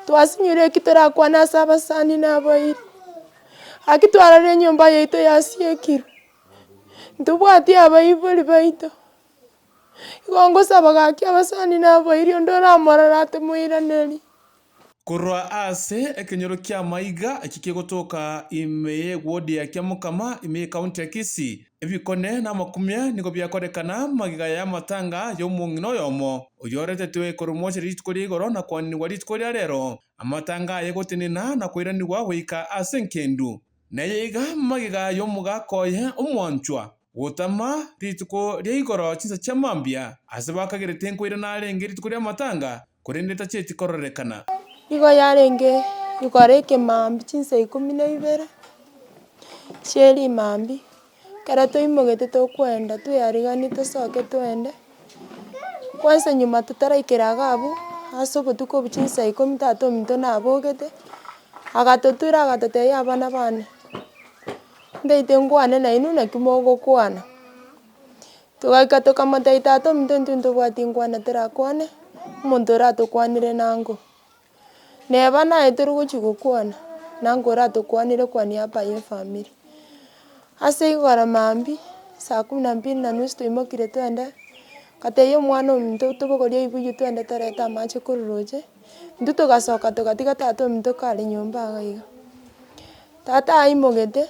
twasinyire kitorakwana ase abasani na abairi. Akitwarire enyomba yaito yasiekirwe. Ntobwati abaibori baito. Igo ngosaba gaki abasani na abairi onde oramorora ate moiraneri. Korwa ase ekenyoro kia maiga ekikegotoka ime wodi ya Kiamukama ime kaunti ya Kisii ebikone na makumia nigo biakorekana magiga ya matanga y'omong'ina oyomo oyoretetwe koromwoche rituko ria igoro na kwanigwa rituko ria rero amatanga yegotenena na koiranigwa goika ase nkendu naye iga magiga y'omogaka oye omwanchwa gotama rituko ria igoro chinsa chia mambia ase bakagerete nkoirana arenge rituko ria matanga korende tacheti kororekana. Igo yarenge igora ekemambi chinsa 12 chia erimambi kero toimogete tokwenda tweyariganie tosoke twende kwansa nyuma totaraikera iga abwo ase obotuko obwo chinsa 10 tata ominto nabogete agatotura agatotebia abana bane ntaete nkwane nainwe naki mogokwana. Togaika tokamotebia tata ominto intwe ntobwati nkwana torakwane omonto oratokwanire nango. Neba naye torigochi gokwana nango oratokwanire kwa niaba ya efamiri. Ase igora mambi saa 12:30 toimokire twende nkatebia omwana ominto tobogorie oibuyu twende torete amache korwa roche intwe togasoka togatiga tata ominto kare nyomba iga iga. Tata aimogete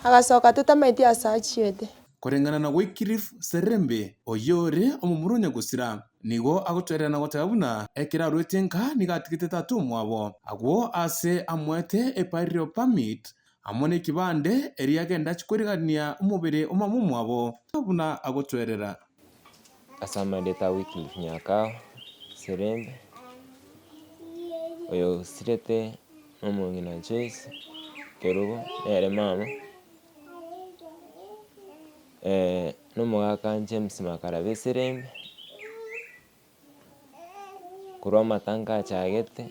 agasoka totamaeti ase achiete. Korengana na Wycliffe Serembe oyore omomura onyagusira nigo agotwererana goteba buna ekero arwete nka niga atigete tata omwabo agwo ase amwete eburial permit amo na ekibande eria agenda chikorigania omobere omamo omwabo buna agotwerera. Asamareta Wycliffe Nyakao Serembe oyo osirete omong'ina Joyce Kerubo nere mama nomogaka James Makarabe Serembe korwa amatanga achagete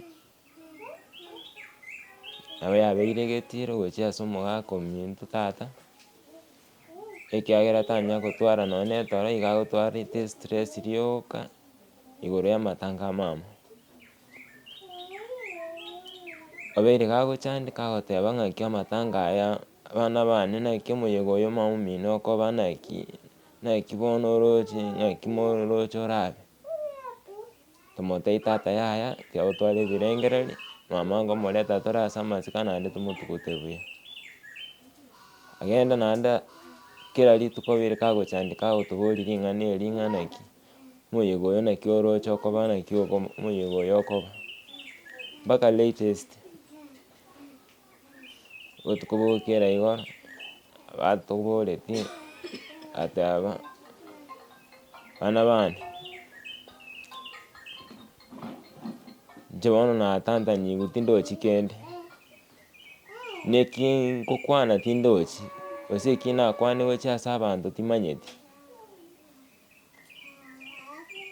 nabo yabeire getiro gochia ase omogaka ominto tata ekiagera tanya gotwara nonye etoro iga agotwarete estress rioka igoro ya amatanga mama. Obeire gagochandeka agoteba ng'aki amatanga aya abana bane naki omoyega oyo mama omino okoba naki bono oroche ng'aki moroche orabe. Tomotebia tata yaya tiga gotwara ebirengereri mama ngomoreta tore ase amachiko naende tomotugute buya. Agenda naende kera rituko obeire kagochandeka agotoboria ring'ana eri ng'a naki omoyega oyo naki oroche okoba naki omoyega oyo okoba mpaka latest botuko bogokera igoro batoboretie ateba bana bane inche bono natantanyiwu tindochi kende neki nkokwana tindochi gose eki nakwane gochia ase abanto timanyeti.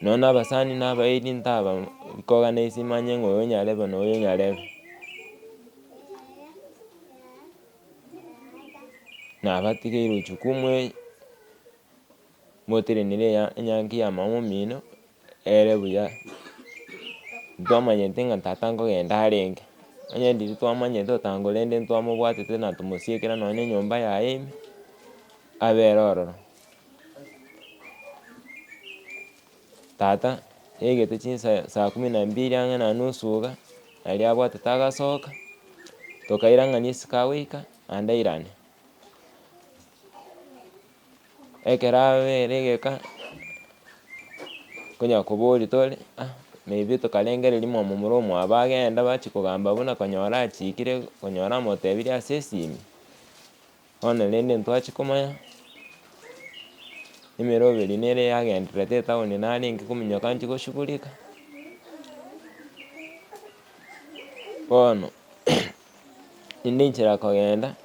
Nonya abasani na abairi ntabakoorganise manye ng'a oyo nyarebe na oyo nyarebe. Nabatigeire jukumu eye moterenire enyangi ya mama omino ere buya ntwamanyete ng'a tata nkogenda arenge onye ndiri twamanyete otanga rende ntwamobwatete na tomosiekera nonye enyomba yaye ime abere ororo. Tata yaigete chinsa saa 12 ang'e na nusu iga nari abwatete agasoka tokairang'ania isiko agoika naende airane. Ekero abere egeka konya koboria tore maybe tokarengereria mwamomura omwabo agenda bachi kogamba buna konyora achikire konyora amotebirie ase esimi bono rende ntwachi komanya emeroberi nere yagendererete etaoni narenge kominyoka nchi goshughulika bono rinde nchera kogenda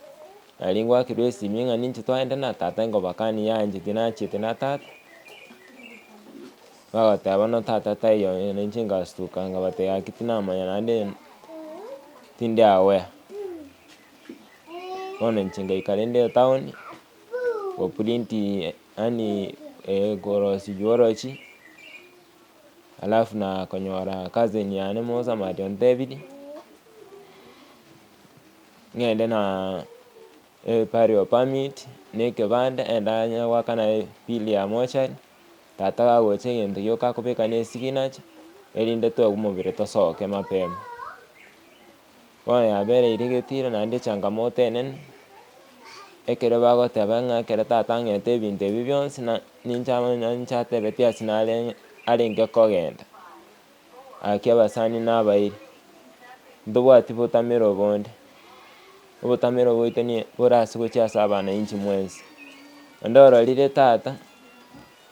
nari ngwakirwa esimi ng'a ninche twagenda na tata ngobakani yancheti nachiete na tata bagoteba bono tata taiyo na inche ngastuka ngabatebia gaki tinamanya naende tindi aware. Bono inche ngaika rende etaoni goprint yaani korosia orochi alafu na konyora cousin yane Musa Marion David ng'ende na burial permit ne kibande enda nyawakana pili ya mochari tata gagocha egento gioka kobeka na esiginature erinde twagumobire tosoke mapema. Bono yabereire getiro naende changamoto enene ekero bagoteba ng'a ekero tata ang'ete ebinto ebi bionsi ninchatebeti ase arenge kogenda aki abasani nabairi ntobwati botamero bonde, obotamero boito bore ase gochia ase abananchi mwensi. Onde ororire tata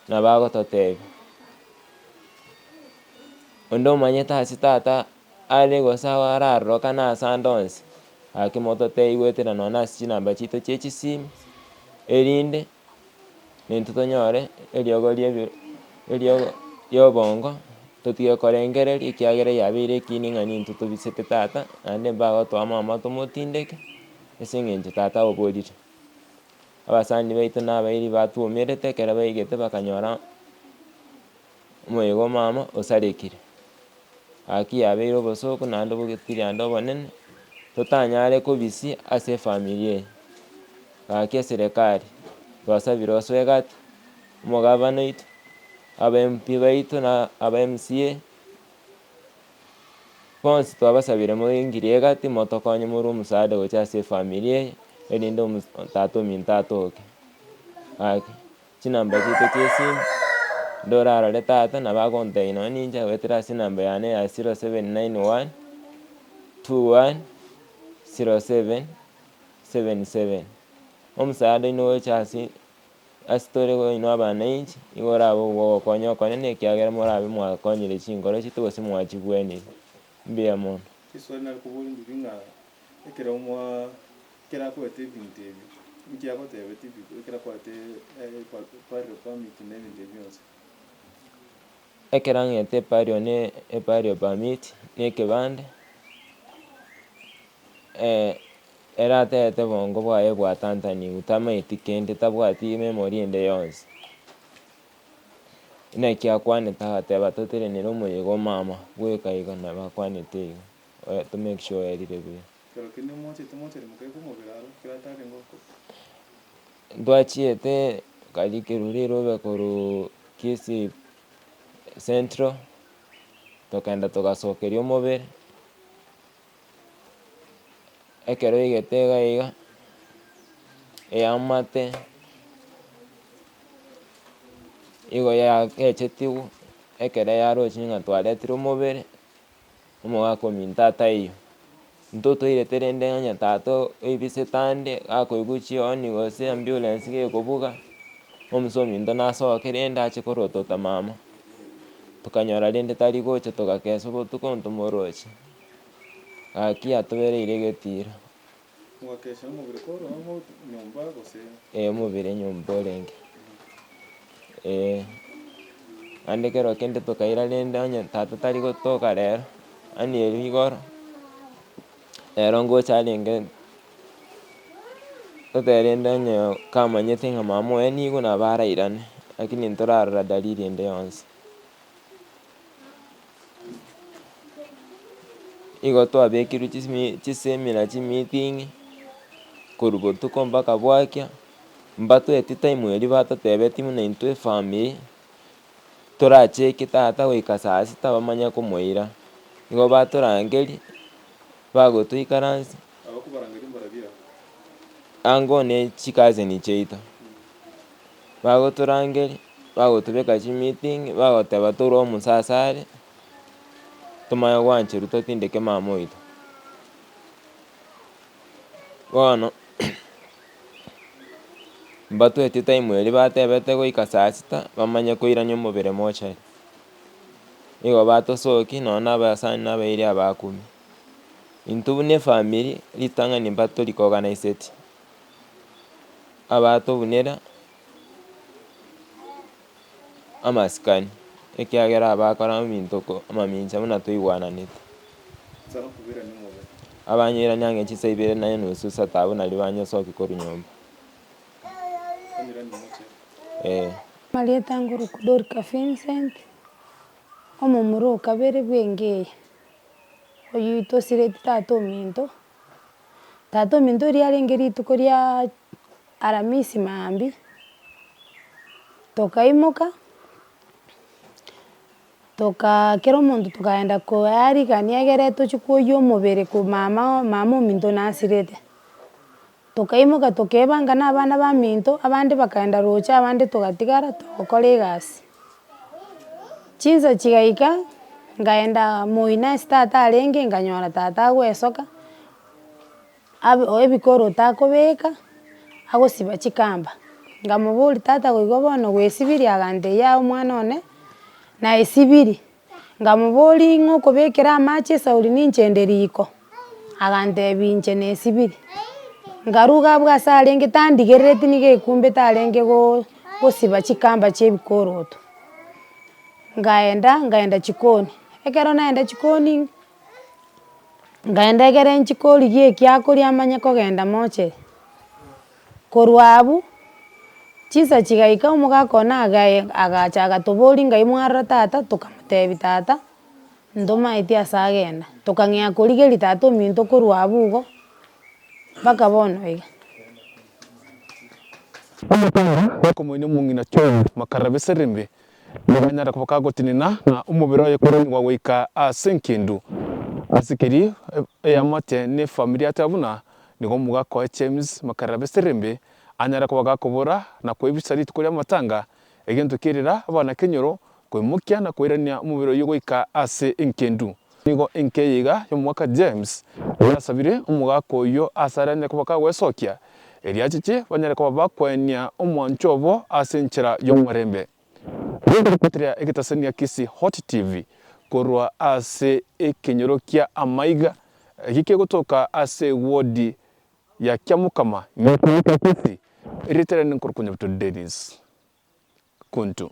nabo agototebia onde omanyete ase tata are gose ararorokana ase ande onsi gaki mototebia goetera nonye ase chinamba chiito chia echisimi erinde naintwe tonyore eriogo ria obongo totige korengereria ekiagera yabeire ekini ng'ani intwe tobisete tata naende mbagotoa mama tomotindeke ase eng'encho tata oborire. Abasani baito nabairi batwomerete ekero baigete bakanyora omoigo mama osarekire gaki yabeire obosooku naende obogetiria ande obonene totanyare kobisia ase efamily eye. Gaki eserekari twasabire ase egati omogavana oito aba MP baito na aba MCA bonsi twabasabire moingirie egati motokonye more omosaada gochia ase efamily eye erinde tata ominto atoke. Gaki chinamba chiito chia esimu onde orarore tata nabo agontebia nonye ninche goetera ase enamba yane ya 0791 21 0777. Omosaada oino ogocha ase tore oino abananchi igo orabe ogogokonya okonene ekiagera morabe mwakonyire chingoro chiaito gose mwachibwenire mbuya mono. Eswali nari koboringi ng'a ekero akoete ebinto ebi nki agotebeti ekero akoete burial permit na ebinto ebi bionsi. Ekero ang'ete burial permit na ekebande eratete bongo bwaye bwatantaniwa tamaeti kende tabwati memory ende yonsi. Naki akwanete agateba toterenere omoigo mama goika iga nabo akwanete igo to make sure erire buya. Kero kende mochete mokaika omobere aro ekero atarenge oko. Ntwachiete nkarikerwa rirobe korwa Kisii Central tokenda togasokeria omobere ekero oigete iga eamate igo yagechetiwu ekero yarochire ng'a twaretire omobere omogaka ominto ataiyo ntotoirete rende onye tata oibisete ande gakoigwa chioni gose ambulance gekobuga omusa ominto nasoke rende ache korotota mama tokanyora rende tari gocha togakesa obotuko ntomorochi gaki atobereire getiro. Mogakesha omobere korwa nyomba gose. Omobere nyomba orenge naende kero kende tokaira rende onye tata tari gotoka rero yaani erio igoro rero ngocha arenge totebe rende onye kamanyete ng'a mama oye nigo nabo arairane lakini ntorarora dalili ende yonsi. Igo twabekirwe chiseminar chimeeting korwa botuko mpaka bwakia mbatoeti time eria batotebeti buna intwe efamily toracheki tata goika saa sita bamanya komoira igo batorangeria bagotoikaransia abakobarangeria mbarabia ango na chicousin chiaito bagotorangeria bagotobeka chimeeting bagoteba tore omosaso are tomanye gwancherwa totindeke mama oito. Bono mbatoeti time eria batebete goika saa sita bamanye koirania omobere mochari igo batosokia nonye na abasani nabairi abakumi intwe buna efamily ritang'ani mbatorikoganiseti abatobunera amasikani ekiagera abakora ebinto amamincha buna toigwananete sana koberania omobere abanyoirania ang'e chisa ibere na enusu isato abwo naria banyosokia korwa nyomba. banyurania moche. Marieta yangu Dorka Vincent. omomuro kabere bwengeye oyu tosireti tata ominto riarenge rituko ria Aramisi maambi tokaimoka kera omonto tokaenda koarigania egere tochie koiywa omobere mama ominto nasirete. Tokaimoka tokaebanga na abana ba minto abande bakaenda rocha abande togatigara togokora egasi. Chinsa chigaika ngaenda moina ase tata arenge nganyora tata agoesoka ebikoroto akobeka agosiba chikamba ngamoboria tata goika bono goesibirie agante yago omwana one naesibiri ngamoboria ng'o okobekera amache esauri ninchende riko agantebia inche nesibiri ngaruga abwo ase arenge tandigerereti niga ekumbete arenge gosiba chikamba chia ebikoroto. Ngaenda chikoni ekero naenda chikoni ngaenda egere nchikorigia ekiakoria manye kogenda mochari. Korwa abwo chinsa chigaika omogaka one agacha agatoboria ngai mwarora tata tokamotebia tata ntomaeti ase agenda tokang'ea korigeria tata ominto korwa abwo igo mpaka bono iga. Amatanga gokomoini omong'ina John Makaraba Serembe niganyara koba kagotinena ng'a omobere oye koroniwa goika ase enkindu ase keri eamate na efamiri ate buna nigo omogaka oye James Makaraba Serembe anyara koba gakobora na koebisa rituko ria amatanga egento kerera abana kenyoro koimokia na koirania omobere oyo goika ase enkindu. Nigo enke iga ya omogaka James oyasabire omogaka oyo ase aranye koba kagoesokia eriachiche banyare koba bakoenia omwancho obo ase enchera ya omorembe. Gokoreportera egetaseni ya Kisii Hot TV korwa ase ekenyoro kia Amaiga gikegotoka ase wodi ya Kiamukama Kisii eritere ninkorokonyabito Dennis Kuntu.